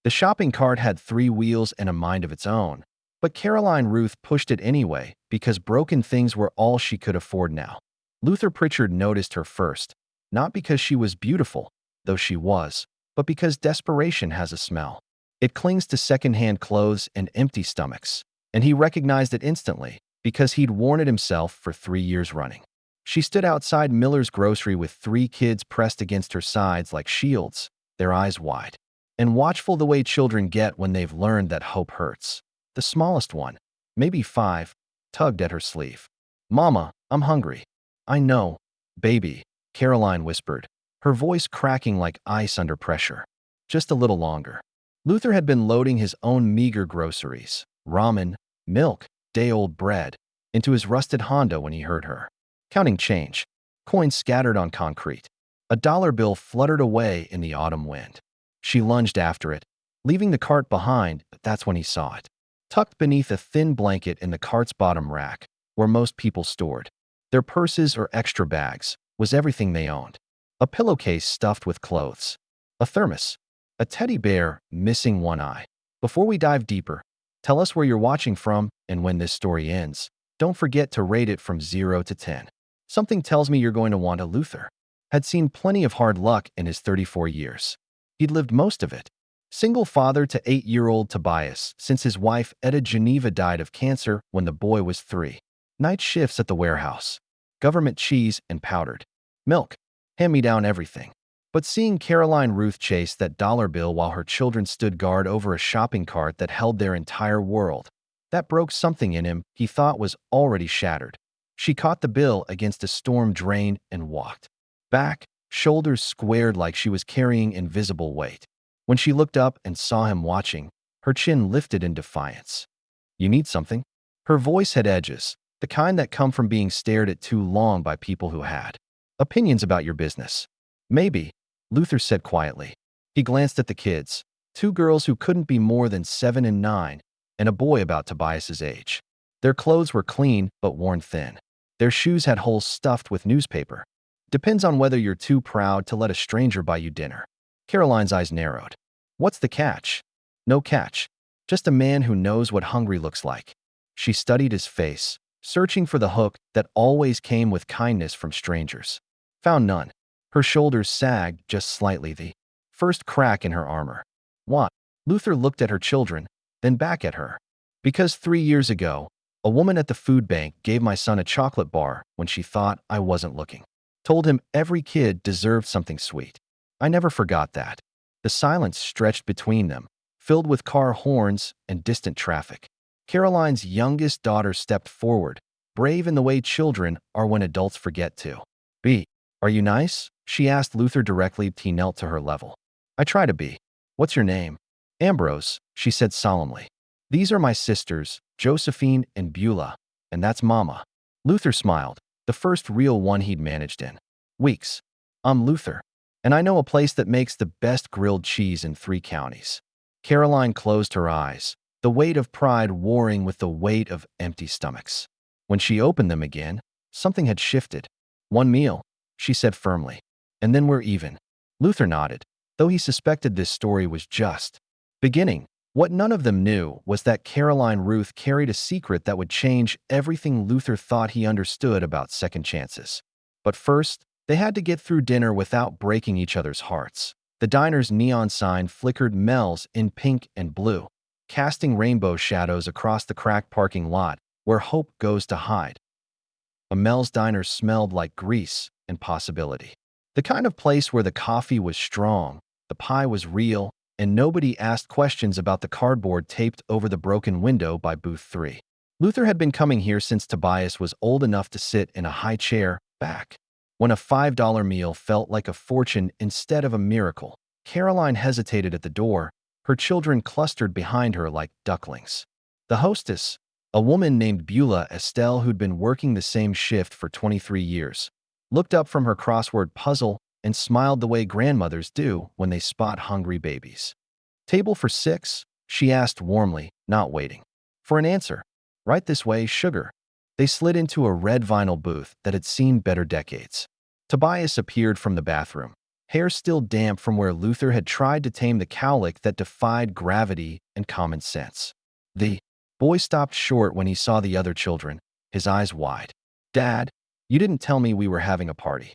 The shopping cart had three wheels and a mind of its own, but Caroline Ruth pushed it anyway because broken things were all she could afford now. Luther Pritchard noticed her first, not because she was beautiful, though she was, but because desperation has a smell. It clings to second-hand clothes and empty stomachs, and he recognized it instantly because he'd worn it himself for 3 years running. She stood outside Miller's grocery with 3 kids pressed against her sides like shields, their eyes wide and watchful the way children get when they've learned that hope hurts. The smallest one, maybe 5, tugged at her sleeve. "Mama, I'm hungry." "I know, baby," Caroline whispered, her voice cracking like ice under pressure. "Just a little longer." Luther had been loading his own meager groceries, ramen, milk, day-old bread, into his rusted Honda when he heard her. Counting change, coins scattered on concrete. A dollar bill fluttered away in the autumn wind. She lunged after it, leaving the cart behind, but that's when he saw it. Tucked beneath a thin blanket in the cart's bottom rack, where most people stored their purses or extra bags, was everything they owned. A pillowcase stuffed with clothes. A thermos. A teddy bear missing one eye. Before we dive deeper, tell us where you're watching from, and when this story ends, don't forget to rate it from 0 to 10. Something tells me you're going to want a Luther. Had seen plenty of hard luck in his 34 years. He'd lived most of it. Single father to 8-year-old Tobias since his wife Etta Geneva died of cancer when the boy was 3. Night shifts at the warehouse. Government cheese and powdered milk. Hand-me-down everything. But seeing Caroline Ruth chase that dollar bill while her children stood guard over a shopping cart that held their entire world, that broke something in him he thought was already shattered. She caught the bill against a storm drain and walked back, shoulders squared like she was carrying invisible weight. When she looked up and saw him watching, her chin lifted in defiance. "You need something?" Her voice had edges, the kind that come from being stared at too long by people who had opinions about your business. "Maybe," Luther said quietly. He glanced at the kids, 2 girls who couldn't be more than 7 and 9, and a boy about Tobias's age. Their clothes were clean but worn thin. Their shoes had holes stuffed with newspaper. "Depends on whether you're too proud to let a stranger buy you dinner." Caroline's eyes narrowed. "What's the catch?" "No catch. Just a man who knows what hungry looks like." She studied his face, searching for the hook that always came with kindness from strangers. Found none. Her shoulders sagged just slightly, the first crack in her armor. "What?" Luther looked at her children, then back at her. "Because 3 years ago, a woman at the food bank gave my son a chocolate bar when she thought I wasn't looking. Told him every kid deserved something sweet. I never forgot that." The silence stretched between them, filled with car horns and distant traffic. Caroline's youngest daughter stepped forward, brave in the way children are when adults forget to be. "Are you nice?" she asked Luther directly. He knelt to her level. "I try to be." "What's your name?" "Ambrose," she said solemnly. "These are my sisters, Josephine and Beulah, and that's Mama." Luther smiled, the first real one he'd managed in weeks. "I'm Luther, and I know a place that makes the best grilled cheese in 3 counties. Caroline closed her eyes, the weight of pride warring with the weight of empty stomachs. When she opened them again, something had shifted. "1 meal," she said firmly, "and then we're even." Luther nodded, though he suspected this story was just beginning. What none of them knew was that Caroline Ruth carried a secret that would change everything Luther thought he understood about second chances. But first, they had to get through dinner without breaking each other's hearts. The diner's neon sign flickered Mel's in pink and blue, casting rainbow shadows across the cracked parking lot where hope goes to hide. A Mel's diner smelled like grease and possibility. The kind of place where the coffee was strong, the pie was real, and nobody asked questions about the cardboard taped over the broken window by booth 3. Luther had been coming here since Tobias was old enough to sit in a high chair back. When a $5 meal felt like a fortune instead of a miracle, Caroline hesitated at the door, her children clustered behind her like ducklings. The hostess, a woman named Beulah Estelle who'd been working the same shift for 23 years, looked up from her crossword puzzle and smiled the way grandmothers do when they spot hungry babies. "Table for 6?" she asked warmly, not waiting for an answer. "Right this way, sugar." They slid into a red vinyl booth that had seen better decades. Tobias appeared from the bathroom, hair still damp from where Luther had tried to tame the cowlick that defied gravity and common sense. The boy stopped short when he saw the other children, his eyes wide. "Dad, you didn't tell me we were having a party."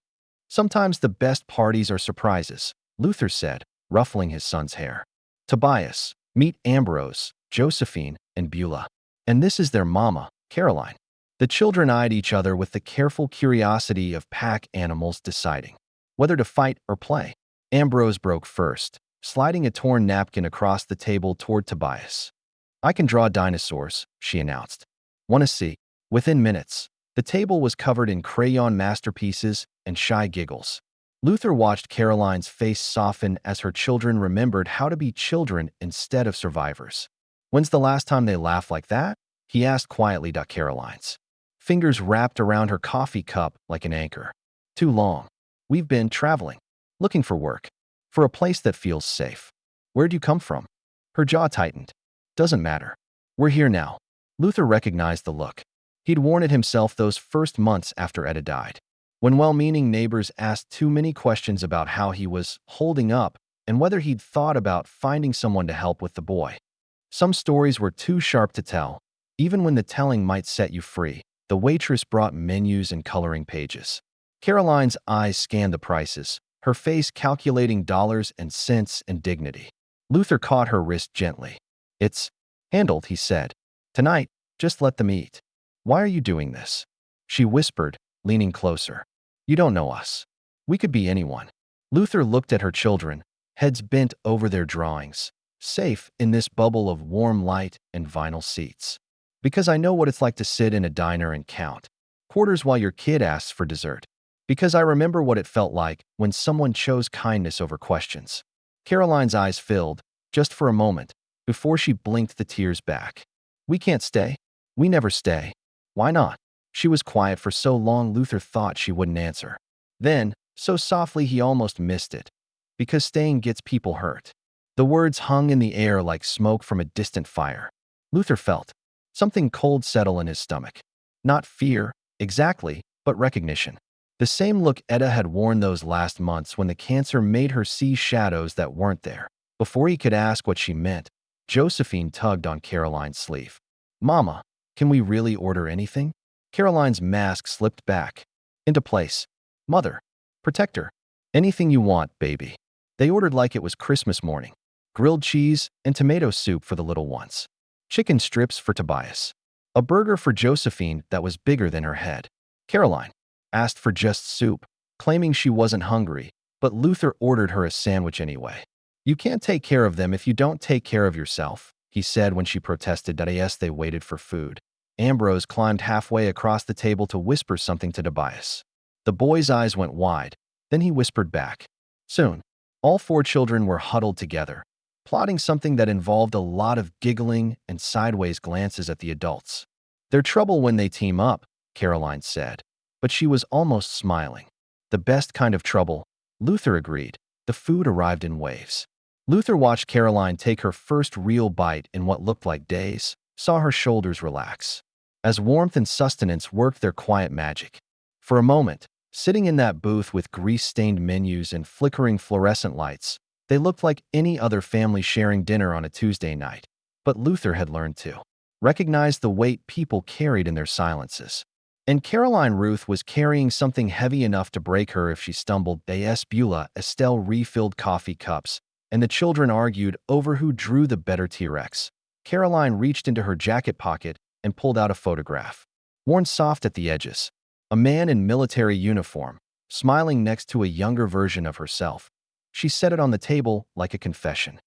"Sometimes the best parties are surprises," Luther said, ruffling his son's hair. "Tobias, meet Ambrose, Josephine, and Beulah. And this is their mama, Caroline." The children eyed each other with the careful curiosity of pack animals deciding whether to fight or play. Ambrose broke first, sliding a torn napkin across the table toward Tobias. "I can draw dinosaurs," she announced. "Wanna see?" Within minutes, the table was covered in crayon masterpieces and shy giggles. Luther watched Caroline's face soften as her children remembered how to be children instead of survivors. "When's the last time they laughed like that?" he asked quietly. Caroline's fingers wrapped around her coffee cup like an anchor. "Too long. We've been traveling, looking for work, for a place that feels safe." "Where'd you come from?" Her jaw tightened. "Doesn't matter. We're here now." Luther recognized the look. He'd worn it himself those first months after Etta died, when well-meaning neighbors asked too many questions about how he was holding up and whether he'd thought about finding someone to help with the boy. Some stories were too sharp to tell, even when the telling might set you free. The waitress brought menus and coloring pages. Caroline's eyes scanned the prices, her face calculating dollars and cents and dignity. Luther caught her wrist gently. "It's handled," he said. "Tonight, just let them eat." "Why are you doing this?" she whispered, leaning closer. "You don't know us. We could be anyone." Luther looked at her children, heads bent over their drawings, safe in this bubble of warm light and vinyl seats. "Because I know what it's like to sit in a diner and count quarters while your kid asks for dessert. Because I remember what it felt like when someone chose kindness over questions." Caroline's eyes filled, just for a moment, before she blinked the tears back. "We can't stay. We never stay." "Why not?" She was quiet for so long Luther thought she wouldn't answer. Then, so softly he almost missed it. "Because staying gets people hurt." The words hung in the air like smoke from a distant fire. Luther felt something cold settle in his stomach. Not fear, exactly, but recognition. The same look Etta had worn those last months when the cancer made her see shadows that weren't there. Before he could ask what she meant, Josephine tugged on Caroline's sleeve. "Mama, can we really order anything?" Caroline's mask slipped back into place. "Mother, protect her. Anything you want, baby." They ordered like it was Christmas morning. Grilled cheese and tomato soup for the little ones. Chicken strips for Tobias. A burger for Josephine that was bigger than her head. Caroline asked for just soup, claiming she wasn't hungry, but Luther ordered her a sandwich anyway. "You can't take care of them if you don't take care of yourself," he said when she protested. Yes, they waited for food. Ambrose climbed halfway across the table to whisper something to Tobias. The boy's eyes went wide, then he whispered back. Soon, all four children were huddled together, plotting something that involved a lot of giggling and sideways glances at the adults. "They're trouble when they team up," Caroline said, but she was almost smiling. "The best kind of trouble," Luther agreed. The food arrived in waves. Luther watched Caroline take her first real bite in what looked like days, saw her shoulders relax, as warmth and sustenance worked their quiet magic. For a moment, sitting in that booth with grease-stained menus and flickering fluorescent lights, they looked like any other family sharing dinner on a Tuesday night. But Luther had learned to recognize the weight people carried in their silences. And Caroline Ruth was carrying something heavy enough to break her if she stumbled. Beulah Estelle refilled coffee cups, and the children argued over who drew the better T-Rex. Caroline reached into her jacket pocket and pulled out a photograph, worn soft at the edges. A man in military uniform, smiling next to a younger version of herself. She set it on the table like a confession.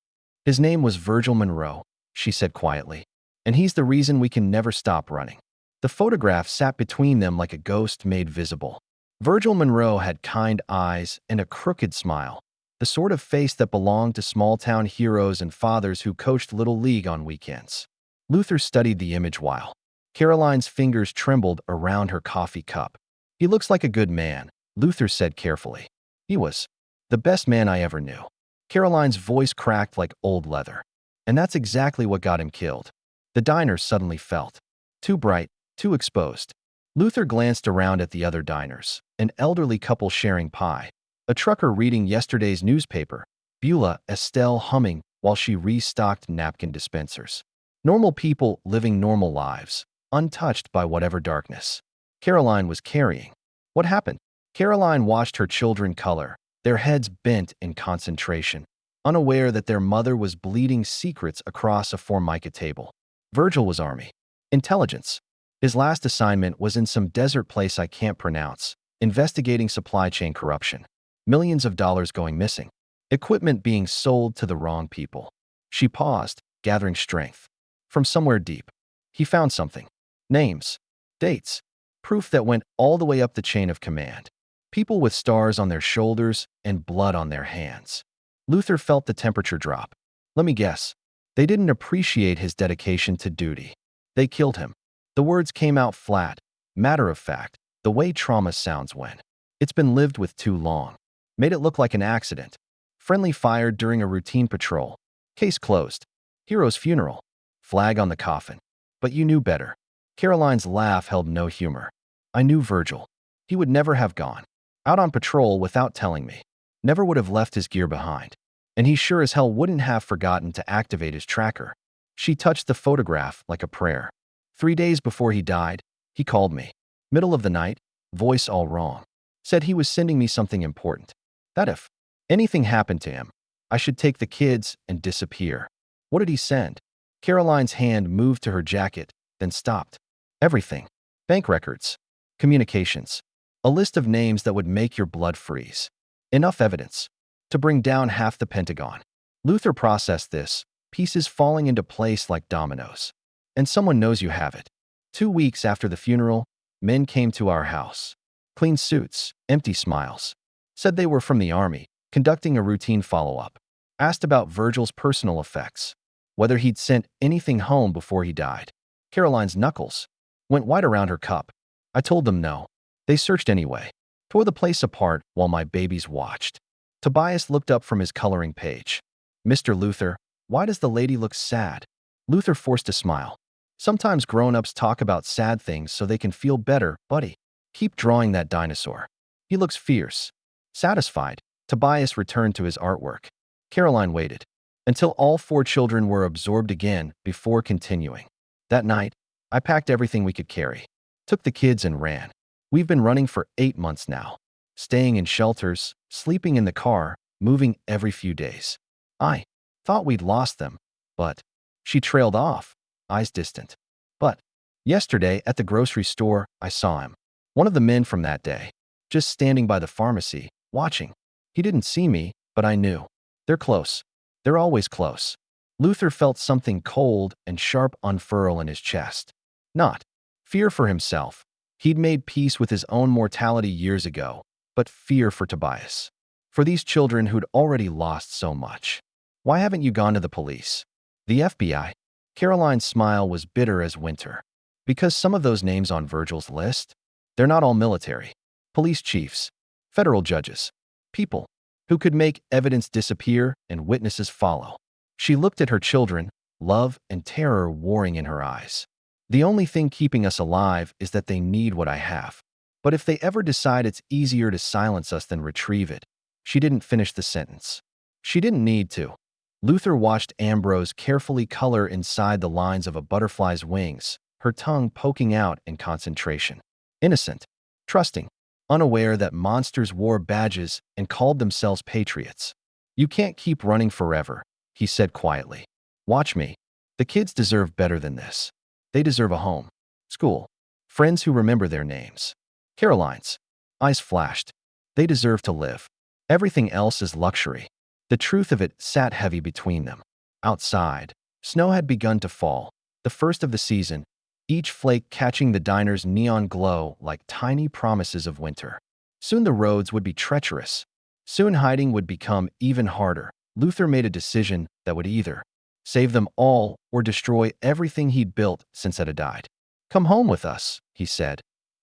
"His name was Virgil Monroe," she said quietly, "and he's the reason we can never stop running." The photograph sat between them like a ghost made visible. Virgil Monroe had kind eyes and a crooked smile, the sort of face that belonged to small-town heroes and fathers who coached Little League on weekends. Luther studied the image while Caroline's fingers trembled around her coffee cup. "He looks like a good man," Luther said carefully. "He was the best man I ever knew." Caroline's voice cracked like old leather. "And that's exactly what got him killed." The diner suddenly felt too bright, too exposed. Luther glanced around at the other diners, an elderly couple sharing pie, A trucker reading yesterday's newspaper. Beulah, Estelle humming while she restocked napkin dispensers. Normal people living normal lives, untouched by whatever darkness Caroline was carrying. What happened? Caroline watched her children color, their heads bent in concentration, unaware that their mother was bleeding secrets across a Formica table. Virgil was Army intelligence. His last assignment was in some desert place I can't pronounce, investigating supply chain corruption. Millions of dollars going missing. Equipment being sold to the wrong people. She paused, gathering strength. From somewhere deep, he found something. Names. Dates. Proof that went all the way up the chain of command. People with stars on their shoulders and blood on their hands. Luther felt the temperature drop. Let me guess. They didn't appreciate his dedication to duty. They killed him. The words came out flat, matter of fact, the way trauma sounds when it's been lived with too long. Made it look like an accident. Friendly fire during a routine patrol. Case closed. Hero's funeral. Flag on the coffin. But you knew better. Caroline's laugh held no humor. I knew Virgil. He would never have gone out on patrol without telling me. Never would have left his gear behind. And he sure as hell wouldn't have forgotten to activate his tracker. She touched the photograph like a prayer. 3 days before he died, he called me. Middle of the night, voice all wrong. Said he was sending me something important. That if anything happened to him, I should take the kids and disappear. What did he send? Caroline's hand moved to her jacket, then stopped. Everything. Bank records. Communications. A list of names that would make your blood freeze. Enough evidence to bring down half the Pentagon. Luther processed this, pieces falling into place like dominoes. And someone knows you have it. 2 weeks after the funeral, men came to our house. Clean suits, empty smiles. Said they were from the Army, conducting a routine follow-up. Asked about Virgil's personal effects. Whether he'd sent anything home before he died. Caroline's knuckles went white around her cup. I told them no. They searched anyway. Tore the place apart while my babies watched. Tobias looked up from his coloring page. Mr. Luther, why does the lady look sad? Luther forced a smile. Sometimes grown-ups talk about sad things so they can feel better, buddy. Keep drawing that dinosaur. He looks fierce. Satisfied, Tobias returned to his artwork. Caroline waited until all 4 children were absorbed again before continuing. That night, I packed everything we could carry. Took the kids and ran. We've been running for 8 months now. Staying in shelters, sleeping in the car, moving every few days. I thought we'd lost them, but she trailed off, eyes distant. But yesterday at the grocery store, I saw him. One of the men from that day, just standing by the pharmacy, watching. He didn't see me, but I knew. They're close. They're always close. Luther felt something cold and sharp unfurl in his chest. Not fear for himself. He'd made peace with his own mortality years ago, but fear for Tobias. For these children who'd already lost so much. Why haven't you gone to the police? The FBI? Caroline's smile was bitter as winter. Because some of those names on Virgil's list, they're not all military. Police chiefs, federal judges, people who could make evidence disappear and witnesses follow. She looked at her children, love and terror warring in her eyes. The only thing keeping us alive is that they need what I have. But if they ever decide it's easier to silence us than retrieve it. She didn't finish the sentence. She didn't need to. Luther watched Ambrose carefully color inside the lines of a butterfly's wings, her tongue poking out in concentration. Innocent, trusting, unaware that monsters wore badges and called themselves patriots. You can't keep running forever, he said quietly. Watch me. The kids deserve better than this. They deserve a home, school, friends who remember their names. Caroline's eyes flashed. They deserve to live. Everything else is luxury. The truth of it sat heavy between them. Outside, snow had begun to fall, the first of the season, each flake catching the diner's neon glow like tiny promises of winter. Soon the roads would be treacherous. Soon hiding would become even harder. Luther made a decision that would either save them all or destroy everything he'd built since Etta died. Come home with us, he said.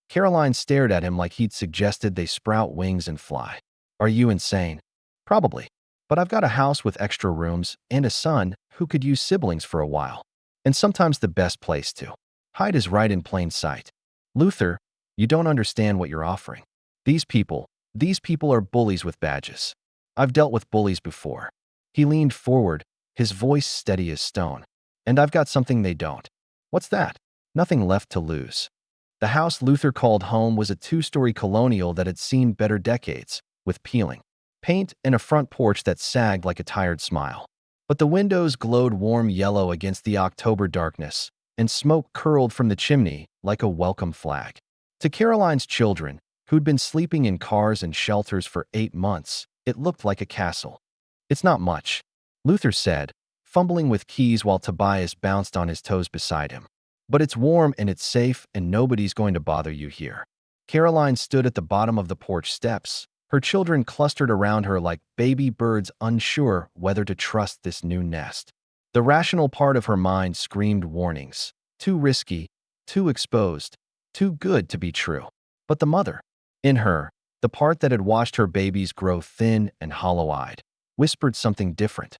Caroline stared at him like he'd suggested they sprout wings and fly. Are you insane? Probably. But I've got a house with extra rooms and a son who could use siblings for a while. And sometimes the best place to hide is right in plain sight. Luther, you don't understand what you're offering. These people, These people are bullies with badges. I've dealt with bullies before. He leaned forward, his voice steady as stone. And I've got something they don't. What's that? Nothing left to lose. The house Luther called home was a two-story colonial that had seen better decades, with peeling paint and a front porch that sagged like a tired smile. But the windows glowed warm yellow against the October darkness, and smoke curled from the chimney like a welcome flag. To Caroline's children, who'd been sleeping in cars and shelters for 8 months, it looked like a castle. It's not much, Luther said, fumbling with keys while Tobias bounced on his toes beside him. But it's warm and it's safe and nobody's going to bother you here. Caroline stood at the bottom of the porch steps, her children clustered around her like baby birds unsure whether to trust this new nest. The rational part of her mind screamed warnings. Too risky, too exposed, too good to be true. But the mother, in her, the part that had watched her babies grow thin and hollow-eyed, whispered something different.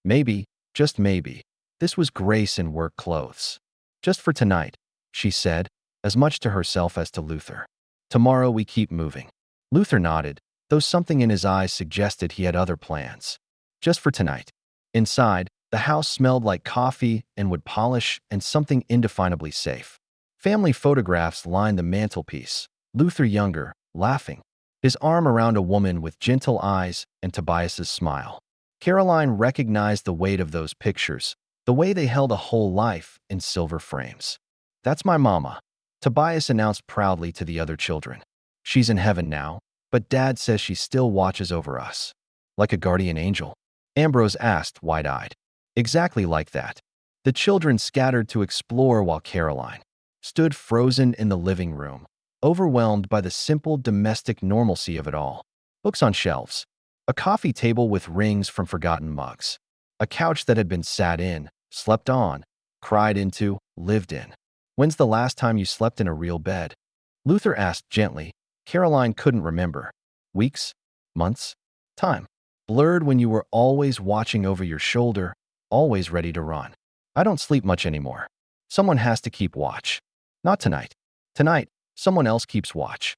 Maybe, just maybe, this was grace in work clothes. Just for tonight, she said, as much to herself as to Luther. Tomorrow we keep moving. Luther nodded, though something in his eyes suggested he had other plans. Just for tonight. Inside, the house smelled like coffee and wood polish and something indefinably safe. Family photographs lined the mantelpiece, Luther younger, laughing, his arm around a woman with gentle eyes and Tobias's smile. Caroline recognized the weight of those pictures, the way they held a whole life in silver frames. That's my mama, Tobias announced proudly to the other children. She's in heaven now, but Dad says she still watches over us. Like a guardian angel? Ambrose asked, wide-eyed. Exactly like that. The children scattered to explore while Caroline stood frozen in the living room, overwhelmed by the simple domestic normalcy of it all. Books on shelves, a coffee table with rings from forgotten mugs, a couch that had been sat in, slept on, cried into, lived in. When's the last time you slept in a real bed? Luther asked gently. Caroline couldn't remember. Weeks? Months? Time. Blurred when you were always watching over your shoulder, always ready to run. I don't sleep much anymore. Someone has to keep watch. Not tonight. Tonight, someone else keeps watch.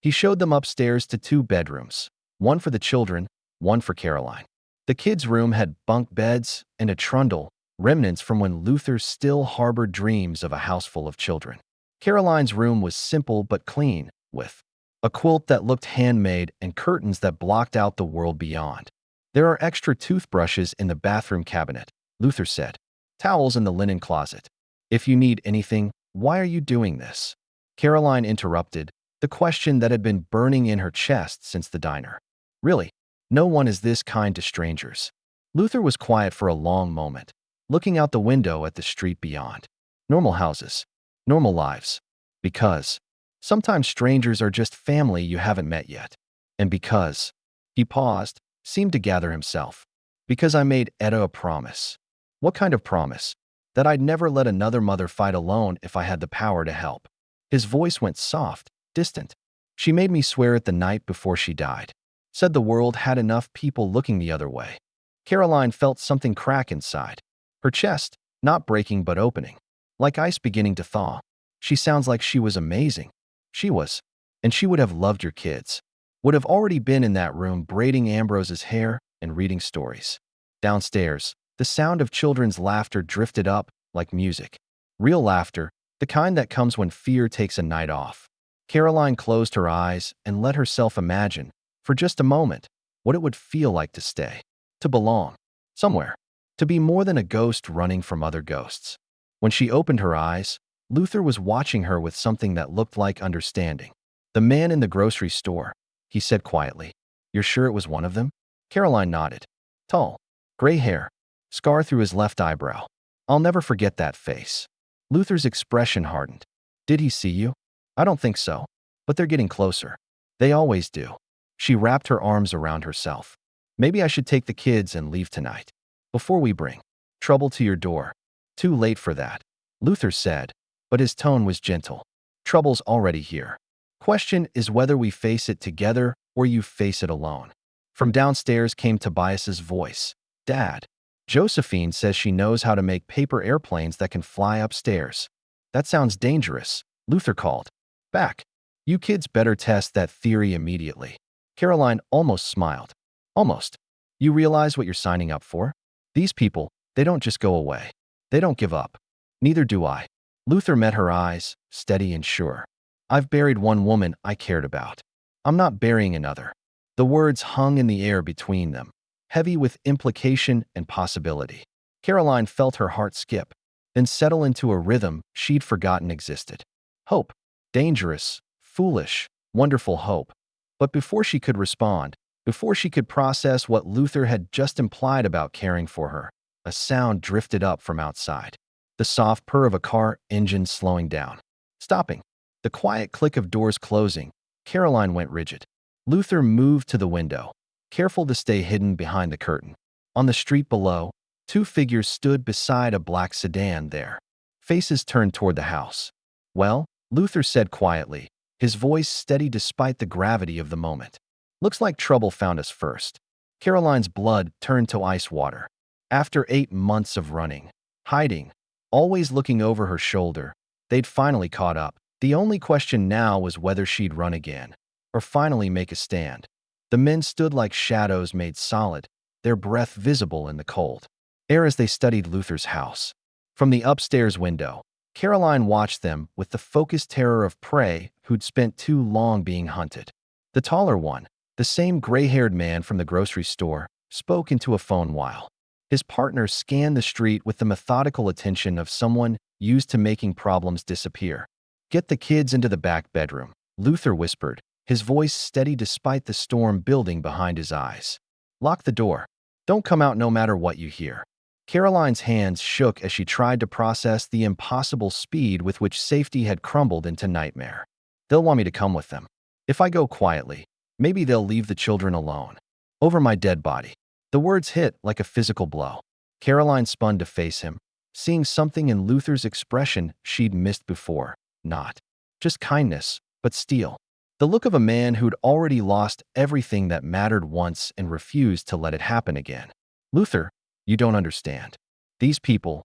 He showed them upstairs to 2 bedrooms, one for the children, one for Caroline. The kids' room had bunk beds and a trundle, remnants from when Luther still harbored dreams of a house full of children. Caroline's room was simple but clean, with a quilt that looked handmade and curtains that blocked out the world beyond. There are extra toothbrushes in the bathroom cabinet, Luther said. Towels in the linen closet. If you need anything, why are you doing this? Caroline interrupted, the question that had been burning in her chest since the diner. Really, no one is this kind to strangers. Luther was quiet for a long moment, looking out the window at the street beyond. Normal houses, normal lives. Because sometimes strangers are just family you haven't met yet. And because, he paused, seemed to gather himself. Because I made Etta a promise. What kind of promise? That I'd never let another mother fight alone if I had the power to help. His voice went soft, distant. She made me swear it the night before she died. Said the world had enough people looking the other way. Caroline felt something crack inside. Her chest, not breaking but opening. Like ice beginning to thaw. She sounds like she was amazing. She was. And she would have loved your kids. Would have already been in that room braiding Ambrose's hair and reading stories. Downstairs, the sound of children's laughter drifted up like music. Real laughter, the kind that comes when fear takes a night off. Caroline closed her eyes and let herself imagine, for just a moment, what it would feel like to stay. To belong. Somewhere. To be more than a ghost running from other ghosts. When she opened her eyes, Luther was watching her with something that looked like understanding. The man in the grocery store, he said quietly. You're sure it was one of them? Caroline nodded. Tall. Gray hair. Scar through his left eyebrow. I'll never forget that face. Luther's expression hardened. Did he see you? I don't think so. But they're getting closer. They always do. She wrapped her arms around herself. Maybe I should take the kids and leave tonight. Before we bring trouble to your door. Too late for that, Luther said, but his tone was gentle. Trouble's already here. Question is whether we face it together or you face it alone. From downstairs came Tobias's voice. Dad. Josephine says she knows how to make paper airplanes that can fly upstairs. That sounds dangerous, Luther called. Back. You kids better test that theory immediately. Caroline almost smiled. Almost. You realize what you're signing up for? These people, they don't just go away. They don't give up. Neither do I. Luther met her eyes, steady and sure. I've buried one woman I cared about. I'm not burying another. The words hung in the air between them, heavy with implication and possibility. Caroline felt her heart skip, then settle into a rhythm she'd forgotten existed. Hope. Dangerous, foolish, wonderful hope. But before she could respond, before she could process what Luther had just implied about caring for her, a sound drifted up from outside. The soft purr of a car engine slowing down. Stopping. The quiet click of doors closing. Caroline went rigid. Luther moved to the window, careful to stay hidden behind the curtain. On the street below, two figures stood beside a black sedan there. Faces turned toward the house. Well, Luther said quietly, his voice steady despite the gravity of the moment. Looks like trouble found us first. Caroline's blood turned to ice water. After 8 months of running, hiding, always looking over her shoulder, they'd finally caught up. The only question now was whether she'd run again, or finally make a stand. The men stood like shadows made solid, their breath visible in the cold air as they studied Luther's house. From the upstairs window, Caroline watched them with the focused terror of prey who'd spent too long being hunted. The taller one, the same gray-haired man from the grocery store, spoke into a phone while his partner scanned the street with the methodical attention of someone used to making problems disappear. "Get the kids into the back bedroom," Luther whispered, his voice steady despite the storm building behind his eyes. "Lock the door. Don't come out no matter what you hear." Caroline's hands shook as she tried to process the impossible speed with which safety had crumbled into nightmare. "They'll want me to come with them. If I go quietly, maybe they'll leave the children alone. Over my dead body." The words hit like a physical blow. Caroline spun to face him, seeing something in Luther's expression she'd missed before. Not just kindness, but steel. The look of a man who'd already lost everything that mattered once and refused to let it happen again. "Luther, you don't understand. These people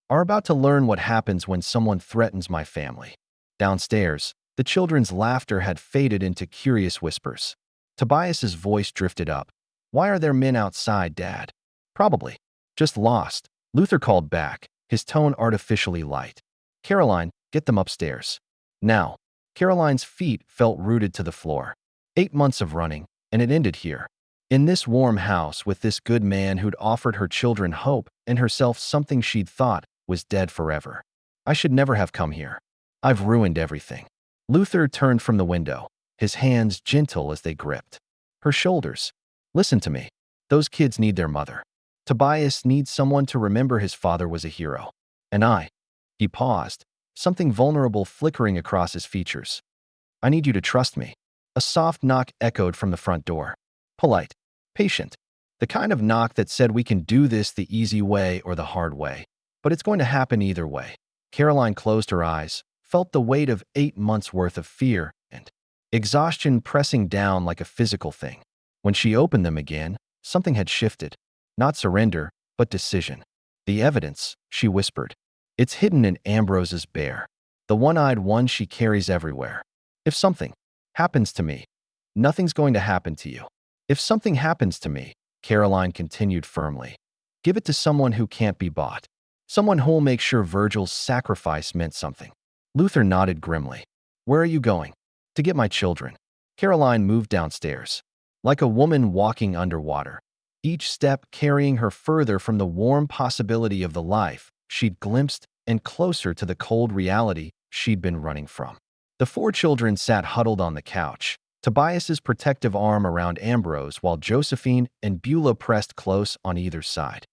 are about to learn what happens when someone threatens my family." Downstairs, the children's laughter had faded into curious whispers. Tobias's voice drifted up. "Why are there men outside, Dad?" "Probably. Just lost," Luther called back, his tone artificially light. "Caroline, get them upstairs. Now." Caroline's feet felt rooted to the floor. 8 months of running, and it ended here. In this warm house with this good man who'd offered her children hope and herself something she'd thought was dead forever. "I should never have come here. I've ruined everything." Luther turned from the window, his hands gentle as they gripped her shoulders. "Listen to me. Those kids need their mother. Tobias needs someone to remember his father was a hero. And I." He paused, something vulnerable flickering across his features. "I need you to trust me." A soft knock echoed from the front door. Polite, patient, the kind of knock that said we can do this the easy way or the hard way, but it's going to happen either way. Caroline closed her eyes, felt the weight of 8 months' worth of fear and exhaustion pressing down like a physical thing. When she opened them again, something had shifted. Not surrender, but decision. "The evidence," she whispered. "It's hidden in Ambrose's bear, the one-eyed one she carries everywhere. If something happens to me, nothing's going to happen to you. If something happens to me," Caroline continued firmly, "give it to someone who can't be bought. Someone who'll make sure Virgil's sacrifice meant something." Luther nodded grimly. "Where are you going?" "To get my children." Caroline moved downstairs, like a woman walking underwater, each step carrying her further from the warm possibility of the life she'd glimpsed and closer to the cold reality she'd been running from. The 4 children sat huddled on the couch, Tobias's protective arm around Ambrose while Josephine and Beulah pressed close on either side.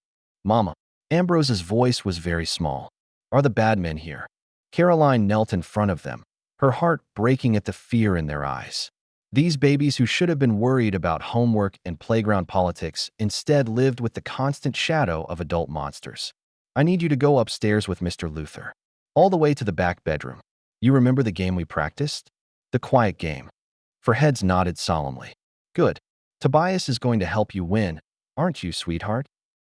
"Mama." Ambrose's voice was very small. "Are the bad men here?" Caroline knelt in front of them, her heart breaking at the fear in their eyes. These babies who should have been worried about homework and playground politics instead lived with the constant shadow of adult monsters. "I need you to go upstairs with Mr. Luther. All the way to the back bedroom. You remember the game we practiced? The quiet game." For heads nodded solemnly. "Good. Tobias is going to help you win, aren't you, sweetheart?"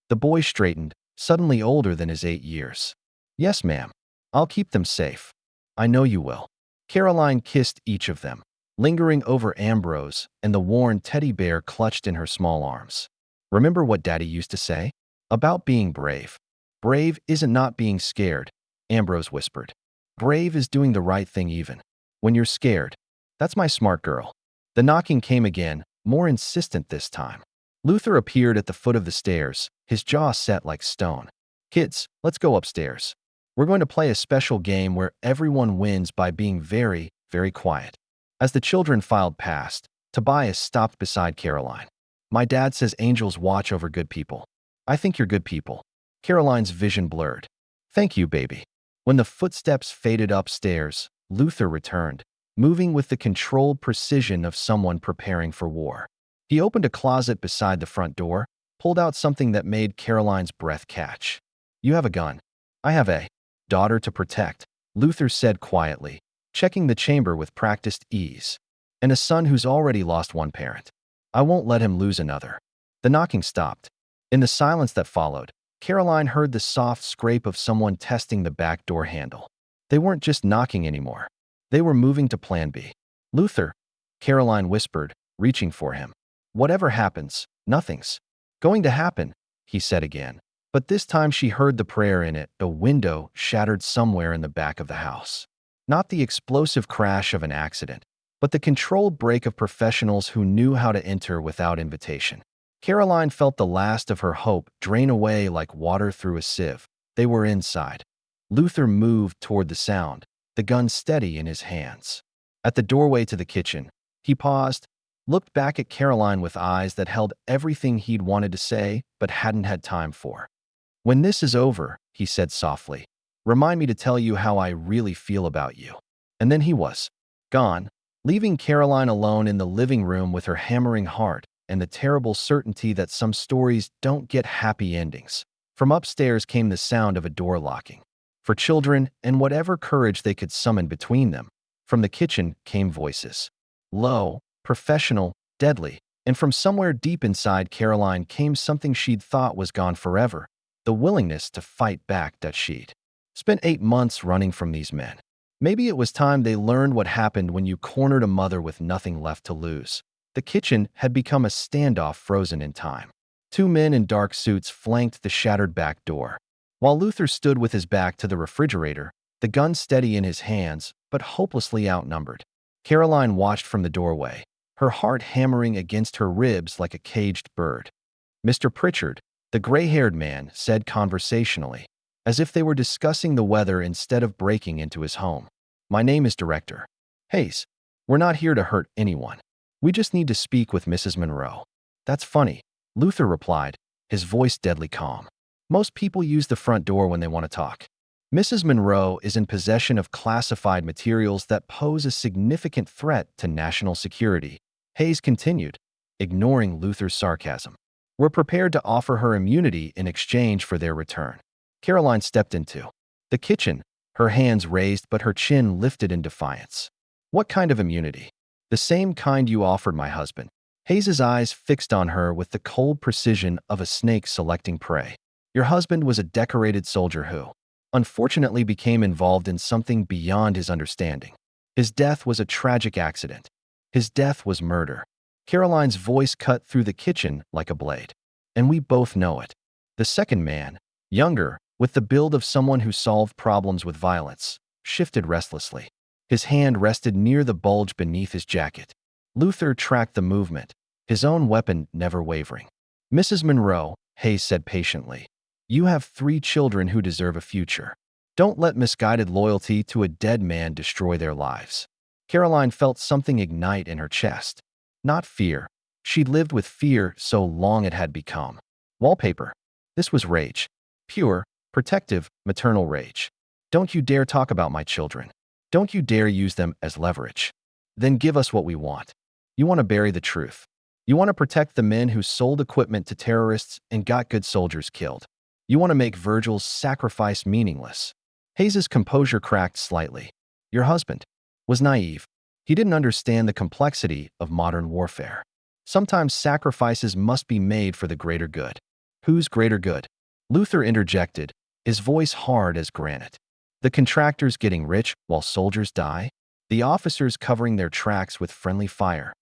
The boy straightened, suddenly older than his 8 years. "Yes, ma'am. I'll keep them safe." "I know you will." Caroline kissed each of them, lingering over Ambrose and the worn teddy bear clutched in her small arms. Remember what Daddy used to say? About being brave. Brave isn't not being scared, Ambrose whispered. Brave is doing the right thing even when you're scared. That's my smart girl. The knocking came again, more insistent this time. Luther appeared at the foot of the stairs, his jaw set like stone. Kids, let's go upstairs. We're going to play a special game where everyone wins by being very, very quiet. As the children filed past, Tobias stopped beside Caroline. My dad says angels watch over good people. I think you're good people. Caroline's vision blurred. Thank you, baby. When the footsteps faded upstairs, Luther returned, moving with the controlled precision of someone preparing for war. He opened a closet beside the front door, pulled out something that made Caroline's breath catch. You have a gun. I have a daughter to protect, Luther said quietly, checking the chamber with practiced ease. And a son who's already lost one parent. I won't let him lose another. The knocking stopped. In the silence that followed, Caroline heard the soft scrape of someone testing the back door handle. They weren't just knocking anymore. They were moving to Plan B. Luther, Caroline whispered, reaching for him. Whatever happens, nothing's going to happen, he said again. But this time she heard the prayer in it. A window shattered somewhere in the back of the house. Not the explosive crash of an accident, but the controlled break of professionals who knew how to enter without invitation. Caroline felt the last of her hope drain away like water through a sieve. They were inside. Luther moved toward the sound, the gun steady in his hands. At the doorway to the kitchen, he paused, looked back at Caroline with eyes that held everything he'd wanted to say but hadn't had time for. When this is over, he said softly, remind me to tell you how I really feel about you. And then he was gone, leaving Caroline alone in the living room with her hammering heart and the terrible certainty that some stories don't get happy endings. From upstairs came the sound of a door locking. For children and whatever courage they could summon between them, from the kitchen came voices. Low, professional, deadly, and from somewhere deep inside Caroline came something she'd thought was gone forever, the willingness to fight back that she'd spent 8 months running from these men. Maybe it was time they learned what happened when you cornered a mother with nothing left to lose. The kitchen had become a standoff frozen in time. 2 men in dark suits flanked the shattered back door. While Luther stood with his back to the refrigerator, the gun steady in his hands, but hopelessly outnumbered. Caroline watched from the doorway, her heart hammering against her ribs like a caged bird. Mr. Pritchard, the gray-haired man, said conversationally, as if they were discussing the weather instead of breaking into his home. My name is Director Hayes. We're not here to hurt anyone. We just need to speak with Mrs. Monroe. That's funny, Luther replied, his voice deadly calm. Most people use the front door when they want to talk. Mrs. Monroe is in possession of classified materials that pose a significant threat to national security, Hayes continued, ignoring Luther's sarcasm. We're prepared to offer her immunity in exchange for their return. Caroline stepped into the kitchen, her hands raised but her chin lifted in defiance. What kind of immunity? The same kind you offered my husband. Hayes's eyes fixed on her with the cold precision of a snake selecting prey. Your husband was a decorated soldier who, unfortunately, became involved in something beyond his understanding. His death was a tragic accident. His death was murder. Caroline's voice cut through the kitchen like a blade. And we both know it. The second man, younger, with the build of someone who solved problems with violence, shifted restlessly. His hand rested near the bulge beneath his jacket. Luther tracked the movement, his own weapon never wavering. Mrs. Monroe, Hayes said patiently, you have 3 children who deserve a future. Don't let misguided loyalty to a dead man destroy their lives. Caroline felt something ignite in her chest. Not fear. She'd lived with fear so long it had become wallpaper. This was rage. Pure, protective, maternal rage. Don't you dare talk about my children. Don't you dare use them as leverage. Then give us what we want. You want to bury the truth. You want to protect the men who sold equipment to terrorists and got good soldiers killed. You want to make Virgil's sacrifice meaningless. Hayes's composure cracked slightly. Your husband was naive. He didn't understand the complexity of modern warfare. Sometimes sacrifices must be made for the greater good. Whose greater good? Luther interjected, his voice hard as granite. The contractors getting rich while soldiers die? the officers covering their tracks with friendly fire.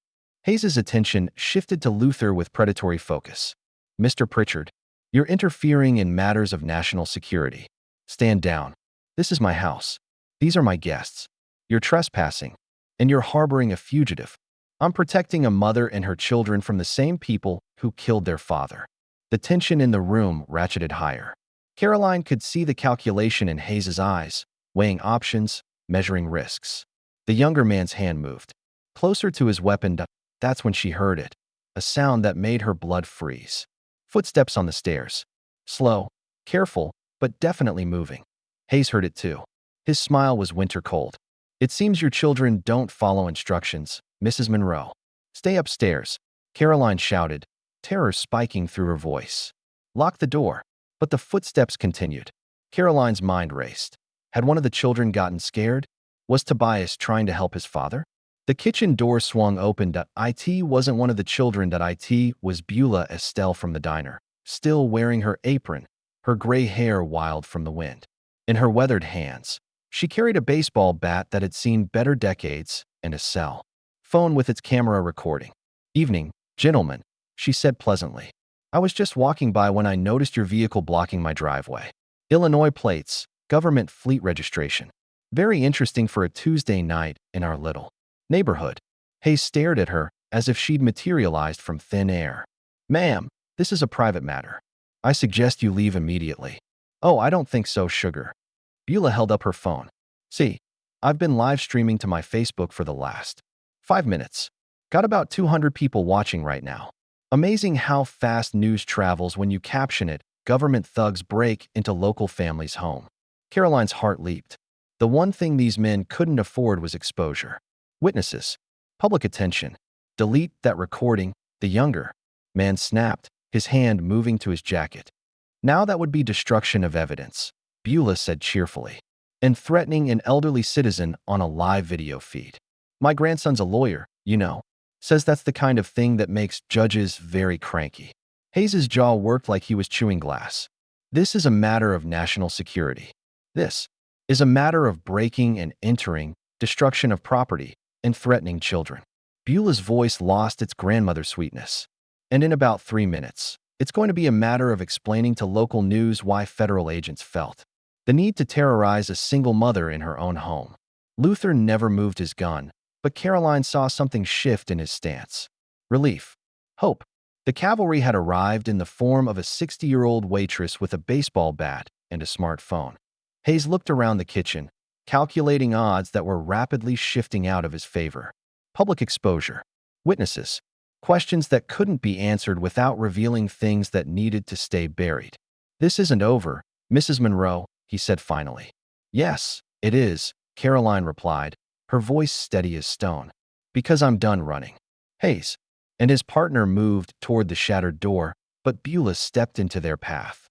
Hayes's attention shifted to Luther with predatory focus. "Mr. Pritchard, you're interfering in matters of national security. Stand down. This is my house. These are my guests. You're trespassing, and you're harboring a fugitive. I'm protecting a mother and her children from the same people who killed their father." The tension in the room ratcheted higher. Caroline could see the calculation in Hayes's eyes, weighing options, measuring risks. The younger man's hand moved closer to his weapon. That's when she heard it, a sound that made her blood freeze. Footsteps on the stairs. Slow, careful, but definitely moving. Hayes heard it too. His smile was winter cold. "It seems your children don't follow instructions, Mrs. Monroe. Stay upstairs," Caroline shouted, terror spiking through her voice. "Lock the door." But the footsteps continued. Caroline's mind raced. Had one of the children gotten scared? Was Tobias trying to help his father? The kitchen door swung open. It wasn't one of the children. It was Beulah Estelle from the diner, still wearing her apron, her gray hair wild from the wind. In her weathered hands, she carried a baseball bat that had seen better decades and a cell phone with its camera recording. "Evening, gentlemen," she said pleasantly. "I was just walking by when I noticed your vehicle blocking my driveway. Illinois plates, government fleet registration. Very interesting for a Tuesday night in our little neighborhood." Hayes stared at her as if she'd materialized from thin air. "Ma'am, this is a private matter. I suggest you leave immediately." "Oh, I don't think so, sugar." Beulah held up her phone. "See, I've been live streaming to my Facebook for the last 5 minutes. Got about 200 people watching right now. Amazing how fast news travels when you caption it. Government thugs break into local family's home." Caroline's heart leaped. The one thing these men couldn't afford was exposure. Witnesses. Public attention. "Delete that recording," the younger man snapped, his hand moving to his jacket. "Now that would be destruction of evidence," Beulah said cheerfully, "and threatening an elderly citizen on a live video feed. My grandson's a lawyer, you know. Says that's the kind of thing that makes judges very cranky." Hayes's jaw worked like he was chewing glass. "This is a matter of national security. This is a matter of breaking and entering, destruction of property, and threatening children." Beulah's voice lost its grandmother sweetness. "And in about 3 minutes, it's going to be a matter of explaining to local news why federal agents felt the need to terrorize a single mother in her own home." Luther never moved his gun, but Caroline saw something shift in his stance. Relief. Hope. The cavalry had arrived in the form of a 60-year-old waitress with a baseball bat and a smartphone. Hayes looked around the kitchen, calculating odds that were rapidly shifting out of his favor. Public exposure. Witnesses. Questions that couldn't be answered without revealing things that needed to stay buried. "This isn't over, Mrs. Monroe," he said finally. "Yes, it is," Caroline replied, her voice steady as stone. "Because I'm done running." Hayes and his partner moved toward the shattered door, but Beulah stepped into their path.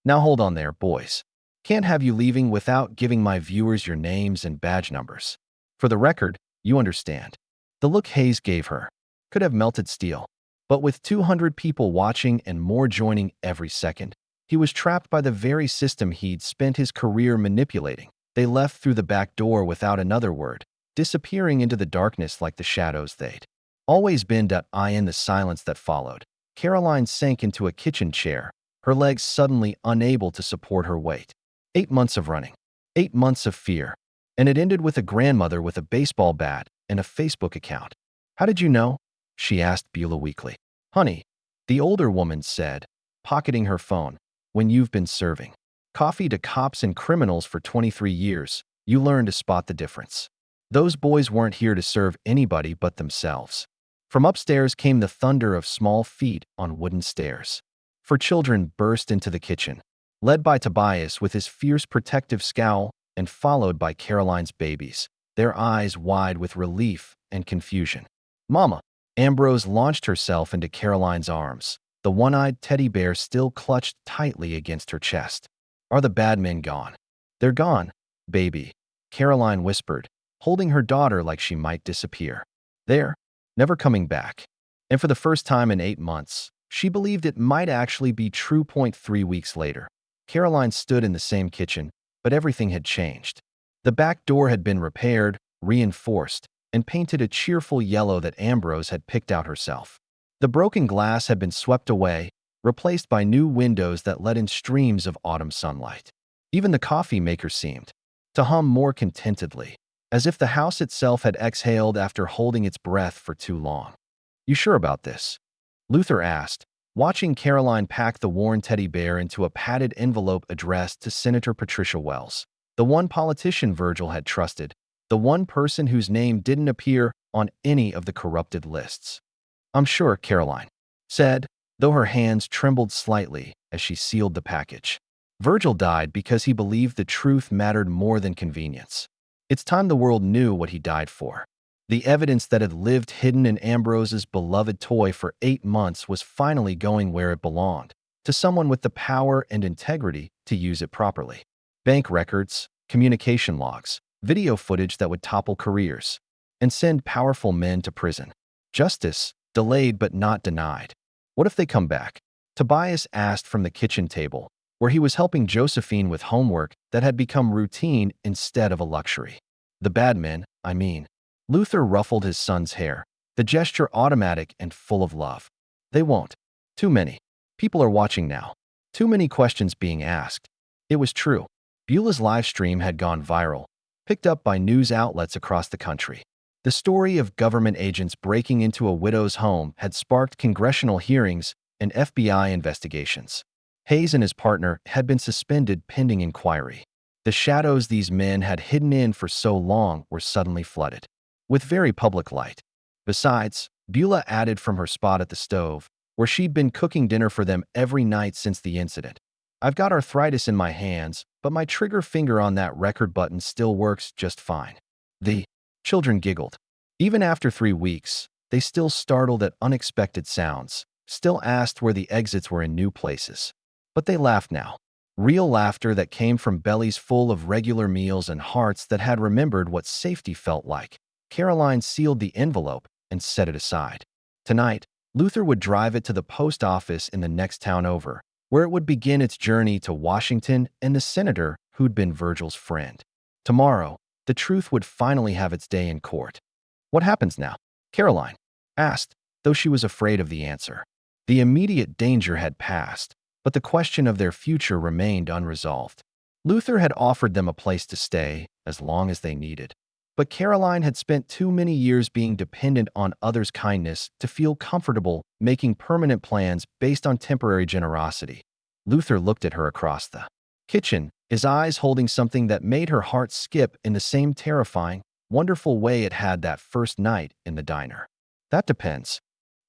"Now hold on there, boys. Can't have you leaving without giving my viewers your names and badge numbers. For the record, you understand." The look Hayes gave her could have melted steel. But with 200 people watching and more joining every second, he was trapped by the very system he'd spent his career manipulating. They left through the back door without another word, disappearing into the darkness like the shadows they'd always been. In the silence that followed, Caroline sank into a kitchen chair, her legs suddenly unable to support her weight. 8 months of running. 8 months of fear. And it ended with a grandmother with a baseball bat and a Facebook account. "How did you know?" she asked Beulah weakly. "Honey," the older woman said, pocketing her phone, "when you've been serving coffee to cops and criminals for 23 years, you learn to spot the difference. Those boys weren't here to serve anybody but themselves." From upstairs came the thunder of small feet on wooden stairs. 4 children burst into the kitchen, led by Tobias with his fierce protective scowl and followed by Caroline's babies, their eyes wide with relief and confusion. "Mama!" Ambrose launched herself into Caroline's arms, the one-eyed teddy bear still clutched tightly against her chest. "Are the bad men gone?" "They're gone, baby," Caroline whispered, holding her daughter like she might disappear. "They're never coming back." And for the first time in 8 months, she believed it might actually be true. 3 weeks later, Caroline stood in the same kitchen, but everything had changed. The back door had been repaired, reinforced, and painted a cheerful yellow that Ambrose had picked out herself. The broken glass had been swept away, replaced by new windows that let in streams of autumn sunlight. Even the coffee maker seemed to hum more contentedly, as if the house itself had exhaled after holding its breath for too long. "You sure about this?" Luther asked, watching Caroline pack the worn teddy bear into a padded envelope addressed to Senator Patricia Wells, the one politician Virgil had trusted, the one person whose name didn't appear on any of the corrupted lists. "I'm sure," Caroline said, though her hands trembled slightly as she sealed the package. "Virgil died because he believed the truth mattered more than convenience. It's time the world knew what he died for." The evidence that had lived hidden in Ambrose's beloved toy for 8 months was finally going where it belonged, to someone with the power and integrity to use it properly. Bank records, communication logs, video footage that would topple careers and send powerful men to prison. Justice, delayed but not denied. "What if they come back?" Tobias asked from the kitchen table, where he was helping Josephine with homework that had become routine instead of a luxury. "The bad men, I mean." Luther ruffled his son's hair, the gesture automatic and full of love. "They won't. Too many. People are watching now. Too many questions being asked." It was true. Beulah's live stream had gone viral, picked up by news outlets across the country. The story of government agents breaking into a widow's home had sparked congressional hearings and FBI investigations. Hayes and his partner had been suspended pending inquiry. The shadows these men had hidden in for so long were suddenly flooded with very public light. Besides, Beulah added from her spot at the stove, where she'd been cooking dinner for them every night since the incident. "I've got arthritis in my hands, but my trigger finger on that record button still works just fine." The children giggled. Even after 3 weeks, they still startled at unexpected sounds, still asked where the exits were in new places. But they laughed now. Real laughter that came from bellies full of regular meals and hearts that had remembered what safety felt like. Caroline sealed the envelope and set it aside. Tonight, Luther would drive it to the post office in the next town over, where it would begin its journey to Washington and the senator who'd been Virgil's friend. Tomorrow, the truth would finally have its day in court. "What happens now?" Caroline asked, though she was afraid of the answer. The immediate danger had passed, but the question of their future remained unresolved. Luther had offered them a place to stay as long as they needed. But Caroline had spent too many years being dependent on others' kindness to feel comfortable making permanent plans based on temporary generosity. Luther looked at her across the kitchen, his eyes holding something that made her heart skip in the same terrifying, wonderful way it had that first night in the diner. "That depends."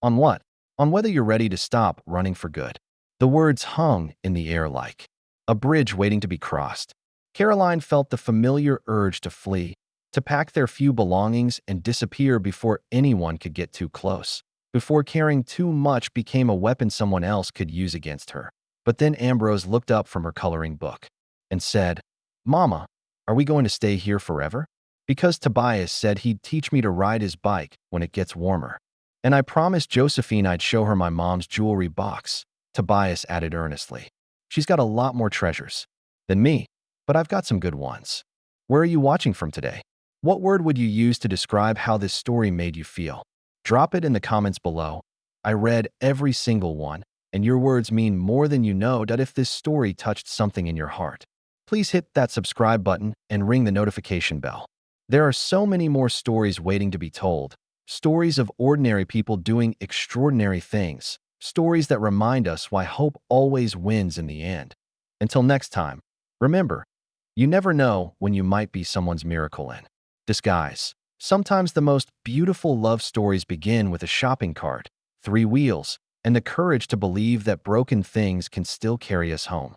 "On what?" "On whether you're ready to stop running for good." The words hung in the air like a bridge waiting to be crossed. Caroline felt the familiar urge to flee, to pack their few belongings and disappear before anyone could get too close, before caring too much became a weapon someone else could use against her. But then Ambrose looked up from her coloring book and said, "Mama, are we going to stay here forever?" "Because Tobias said he'd teach me to ride his bike when it gets warmer. And I promised Josephine I'd show her my mom's jewelry box," Tobias added earnestly. "She's got a lot more treasures than me, but I've got some good ones." Where are you watching from today? What word would you use to describe how this story made you feel? Drop it in the comments below. I read every single one, and your words mean more than you know. If this story touched something in your heart, please hit that subscribe button and ring the notification bell. There are so many more stories waiting to be told. Stories of ordinary people doing extraordinary things. Stories that remind us why hope always wins in the end. Until next time, remember, you never know when you might be someone's miracle in disguise. Sometimes the most beautiful love stories begin with a shopping cart, 3 wheels, and the courage to believe that broken things can still carry us home.